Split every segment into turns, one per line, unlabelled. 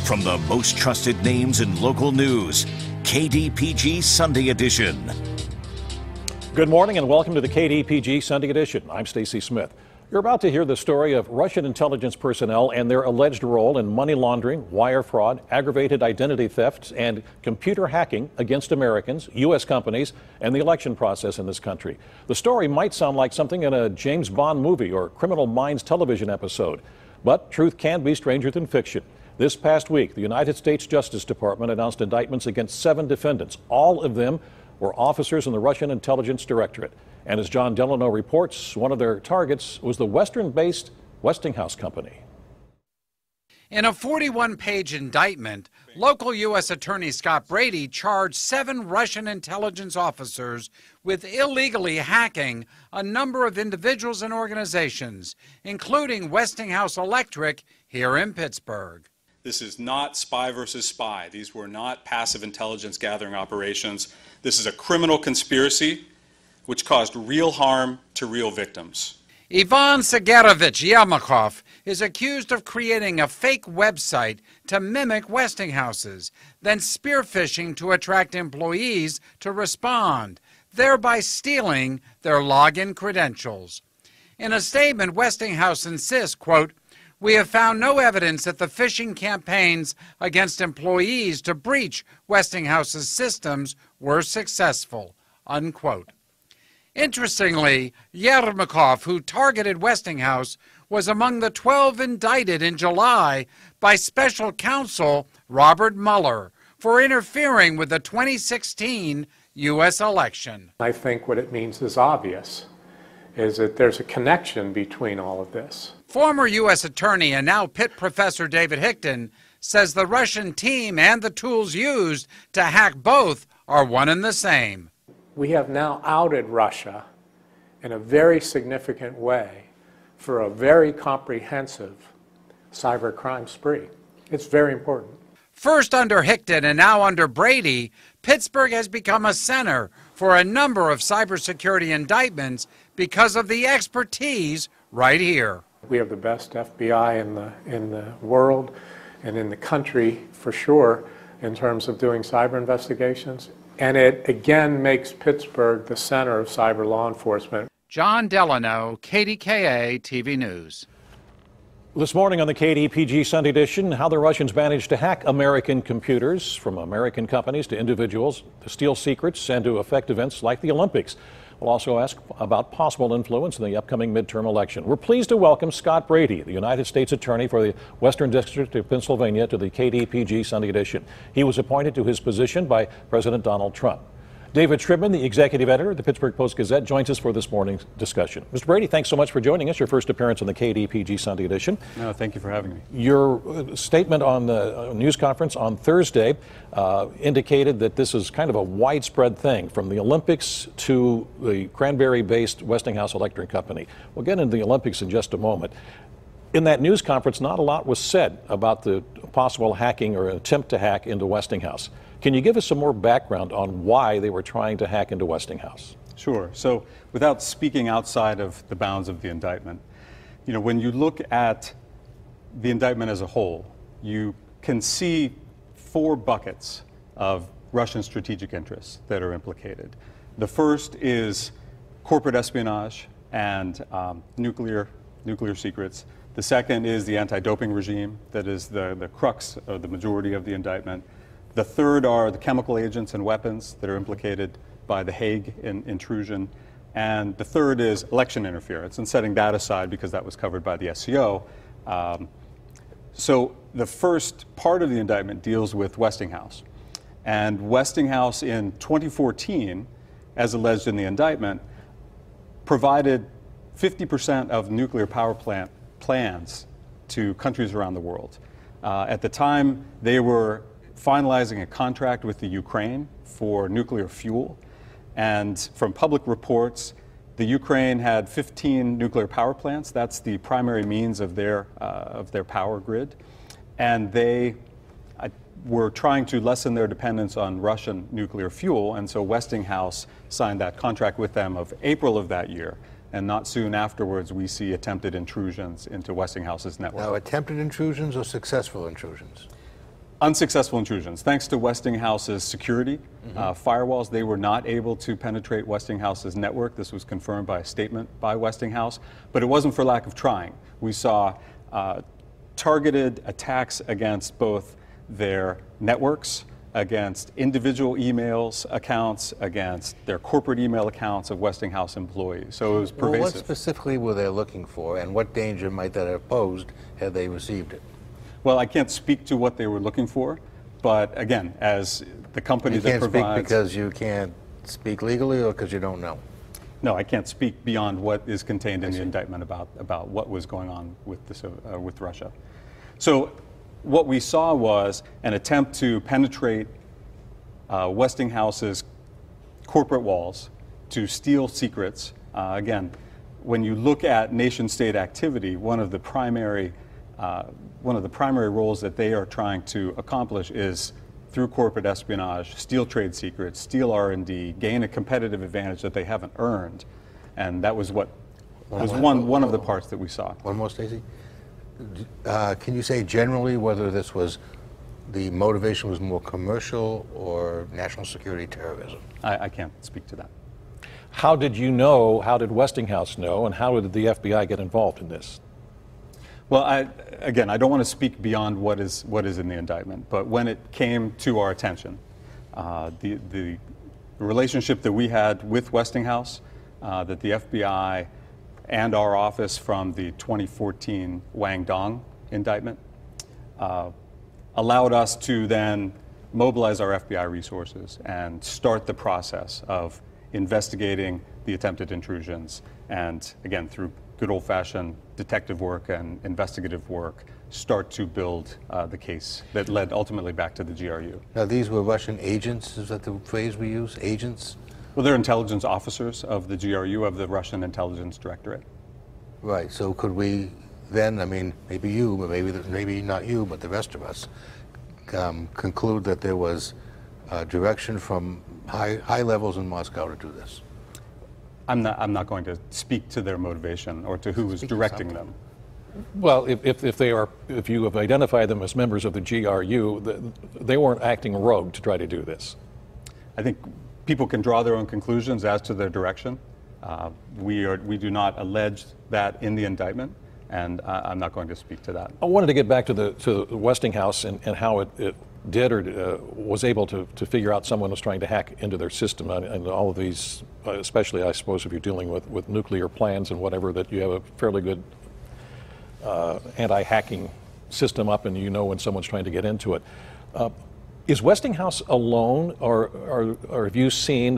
From the most trusted names in local news, KDPG Sunday Edition.
Good morning and welcome to the KDPG Sunday Edition. I'm Stacy Smith. You're about to hear the story of Russian intelligence personnel and their alleged role in money laundering, wire fraud, aggravated identity thefts, and computer hacking against Americans, U.S. companies, and the election process in this country. The story might sound like something in a James Bond movie or Criminal Minds television episode, but truth can be stranger than fiction. This past week, the United States Justice Department announced indictments against 7 defendants. All of them were officers in the Russian Intelligence Directorate. And as John Delano reports, one of their targets was the Western-based Westinghouse Company.
In a 41-page indictment, local U.S. Attorney Scott Brady charged 7 Russian intelligence officers with illegally hacking a number of individuals and organizations, including Westinghouse Electric here in Pittsburgh.
This is not spy versus spy. These were not passive intelligence gathering operations. This is a criminal conspiracy which caused real harm to real victims.
Ivan Sergeyevich Yermakov is accused of creating a fake website to mimic Westinghouse's, then spearphishing to attract employees to respond, thereby stealing their login credentials. In a statement, Westinghouse insists, quote, "We have found no evidence that the phishing campaigns against employees to breach Westinghouse's systems were successful," unquote. Interestingly, Yermakov, who targeted Westinghouse, was among the 12 indicted in July by special counsel Robert Mueller for interfering with the 2016 U.S. election.
I think what it means is obvious, is that there's a connection between all of this.
Former U.S. Attorney and now Pitt professor David Hickton says the Russian team and the tools used to hack both are one and the same.
We have now outed Russia in a very significant way for a very comprehensive cybercrime spree. It's very important.
First under Hickton and now under Brady, Pittsburgh has become a center for a number of cybersecurity indictments because of the expertise right here.
We have the best FBI in the world and in the country for sure in terms of doing cyber investigations. And it again makes Pittsburgh the center of cyber law enforcement.
John Delano, KDKA-TV News.
This morning on the KDPG Sunday Edition, how the Russians managed to hack American computers from American companies to individuals, to steal secrets, and to affect events like the Olympics. We'll also ask about possible influence in the upcoming midterm election. We're pleased to welcome Scott Brady, the United States Attorney for the Western District of Pennsylvania, to the KDPG Sunday Edition. He was appointed to his position by President Donald Trump. David Shribman, the executive editor of the Pittsburgh Post-Gazette, joins us for this morning's discussion. Mr. Brady, thanks so much for joining us, your first appearance on the KDPG Sunday Edition.
No, thank you for having me.
Your statement on the news conference on Thursday indicated that this is kind of a widespread thing, from the Olympics to the Cranberry-based Westinghouse Electric Company. We'll get into the Olympics in just a moment. In that news conference, not a lot was said about the possible hacking or attempt to hack into Westinghouse. Can you give us some more background on why they were trying to hack into Westinghouse?
Sure. So without speaking outside of the bounds of the indictment, when you look at the indictment as a whole, you can see 4 buckets of Russian strategic interests that are implicated. The first is corporate espionage and nuclear secrets. The second is the anti-doping regime that is the crux of the majority of the indictment. The third are the chemical agents and weapons that are implicated by the Hague intrusion. And the third is election interference, and setting that aside because that was covered by the SCO. So the first part of the indictment deals with Westinghouse. And Westinghouse in 2014, as alleged in the indictment, provided 50% of nuclear power plant plans to countries around the world. At the time, they were finalizing a contract with the Ukraine for nuclear fuel. And from public reports, the Ukraine had 15 nuclear power plants. That's the primary means of their power grid. And they were trying to lessen their dependence on Russian nuclear fuel. And so Westinghouse signed that contract with them of April of that year. And not soon afterwards, we see attempted intrusions into Westinghouse's network.
Now, attempted intrusions or successful intrusions?
Unsuccessful intrusions. Thanks to Westinghouse's security firewalls, they were not able to penetrate Westinghouse's network. This was confirmed by a statement by Westinghouse, but it wasn't for lack of trying. We saw targeted attacks against both their networks, against individual emails accounts, against their corporate email accounts of Westinghouse employees. So it was pervasive.
Well, what specifically were they looking for, and what danger might that have posed had they received it?
Well, I can't speak to what they were looking for, but again, as the company that provides...
You can't speak because you can't speak legally, or because you don't know?
No, I can't speak beyond what is contained in the indictment about what was going on with this, with Russia. So what we saw was an attempt to penetrate Westinghouse's corporate walls to steal secrets. Again, when you look at nation-state activity, one of the primary roles that they are trying to accomplish is through corporate espionage, steal trade secrets, steal R&D, gain a competitive advantage that they haven't earned, and that was what was one of the parts that we saw.
One more, Stacy. Can you say generally whether this was the motivation was more commercial or national security terrorism?
I can't speak to that.
How did you know? How did Westinghouse know? And how did the FBI get involved in this?
Well, again, I don't want to speak beyond what is in the indictment, but when it came to our attention, the relationship that we had with Westinghouse, that the FBI and our office from the 2014 Wang Dong indictment allowed us to then mobilize our FBI resources and start the process of investigating the attempted intrusions, and again, through good old-fashioned detective work and investigative work, start to build the case that led ultimately back to the GRU.
Now, these were Russian agents, is that the phrase we use, agents?
Well, they're intelligence officers of the GRU, of the Russian Intelligence Directorate.
Right, so could we then, I mean, maybe you, but maybe not you, but the rest of us, conclude that there was direction from high levels in Moscow to do this?
I'm not going to speak to their motivation or to who was directing them.
Well, if you have identified them as members of the GRU, they weren't acting rogue to try to do this.
I think people can draw their own conclusions as to their direction. We do not allege that in the indictment, and I'm not going to speak to that.
I wanted to get back to Westinghouse and how it did or was able to figure out someone was trying to hack into their system, and all of these, especially I suppose if you're dealing with nuclear plants and whatever, that you have a fairly good anti-hacking system up and you know when someone's trying to get into it. Is Westinghouse alone, or have you seen,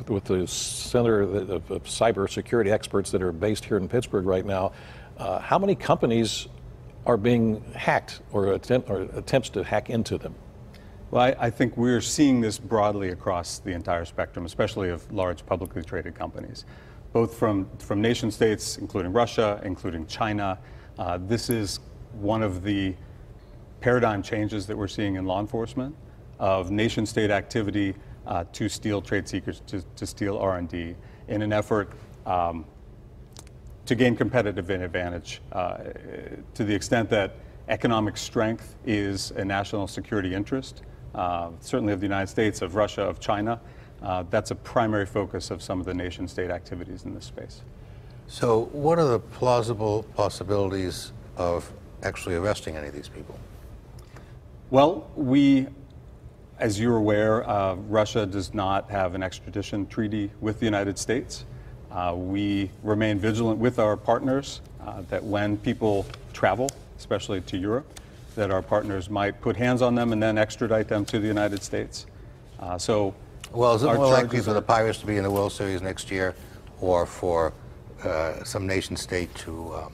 with the Center of Cybersecurity Experts that are based here in Pittsburgh right now, how many companies are being hacked or attempts to hack into them?
Well, I think we're seeing this broadly across the entire spectrum, especially of large publicly traded companies, both from nation states, including Russia, including China. This is one of the paradigm changes that we're seeing in law enforcement, of nation state activity to steal trade secrets, to steal R&D in an effort to gain competitive advantage, to the extent that economic strength is a national security interest, certainly of the United States, of Russia, of China. That's a primary focus of some of the nation state activities in this space.
So what are the plausible possibilities of actually arresting any of these people?
Well, as you're aware, Russia does not have an extradition treaty with the United States. We remain vigilant with our partners that when people travel, especially to Europe, that our partners might put hands on them and then extradite them to the United States. Well, is
it more likely for the Pirates to be in the World Series next year, or for some nation state to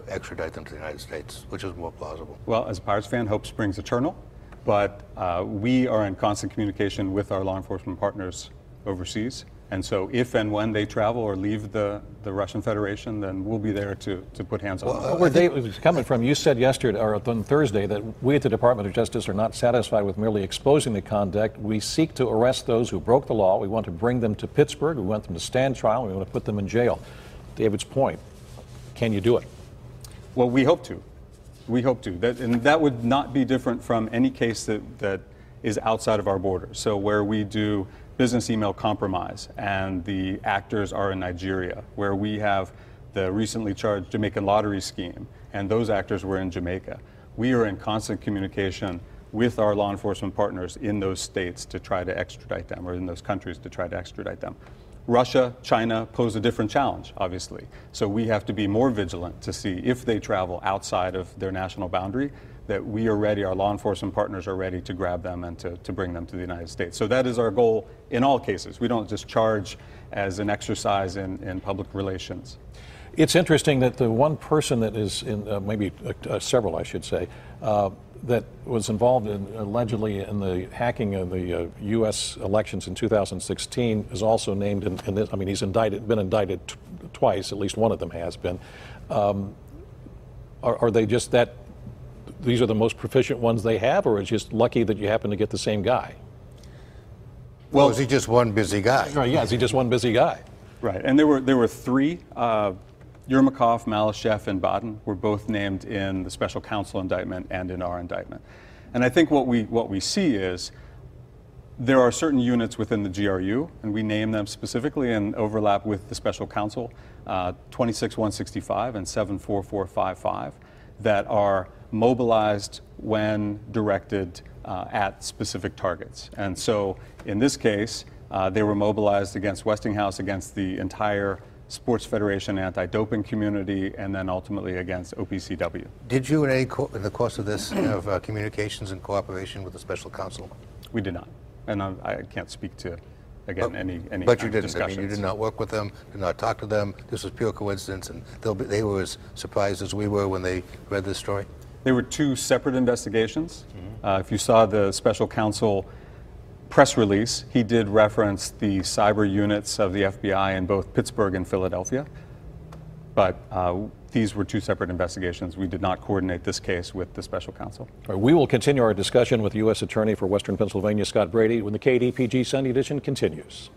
extradite them to the United States? Which is more plausible?
Well, as a Pirates fan, hope springs eternal, but we are in constant communication with our law enforcement partners overseas. And so if and when they travel or leave the Russian Federation, then we'll be there to put hands on them.
Where Dave was coming from, you said yesterday, or on Thursday, that we at the Department of Justice are not satisfied with merely exposing the conduct. We seek to arrest those who broke the law. We want to bring them to Pittsburgh. We want them to stand trial. We want to put them in jail. David's point, can you do it?
Well, we hope to. we hope to. And that would not be different from any case that is outside of our borders. So where we do business email compromise and the actors are in Nigeria, where we have the recently charged Jamaican lottery scheme and those actors were in Jamaica. We are in constant communication with our law enforcement partners in those states to try to extradite them, or in those countries to try to extradite them. Russia, China pose a different challenge, obviously. So we have to be more vigilant to see if they travel outside of their national boundary, that we are ready, our law enforcement partners are ready to grab them and to bring them to the United States. So that is our goal in all cases. We don't just charge as an exercise in public relations.
It's interesting that the one person that is in, maybe several, I should say, that was involved allegedly in the hacking of the U.S. elections in 2016 is also named in this. I mean, he's been indicted twice. At least one of them has been. Are they just that? These are the most proficient ones they have, or it's just lucky that you happen to get the same guy?
Well, is he just one busy guy?
Right. Yeah. Is he just one busy guy?
Right. And there were three. Yermakov, Malyshev, and Baden were both named in the special counsel indictment and in our indictment. And I think what we see is there are certain units within the GRU, and we name them specifically and overlap with the special counsel, 26165 and 74455, that are mobilized when directed at specific targets. And so in this case, they were mobilized against Westinghouse, against the entire Sports Federation anti-doping community, and then ultimately against OPCW.
Did you, in the course of this, have communications and cooperation with the special counsel?
We did not, and I can't speak to, again, any.
But you didn't. I mean, you did not work with them, did not talk to them. This was pure coincidence, and they were as surprised as we were when they read this story.
They were two separate investigations. If you saw the special counsel press release, he did reference the cyber units of the FBI in both Pittsburgh and Philadelphia. But these were two separate investigations. We did not coordinate this case with the special counsel.
All right, we will continue our discussion with U.S. Attorney for Western Pennsylvania, Scott Brady, when the KDPG Sunday edition continues.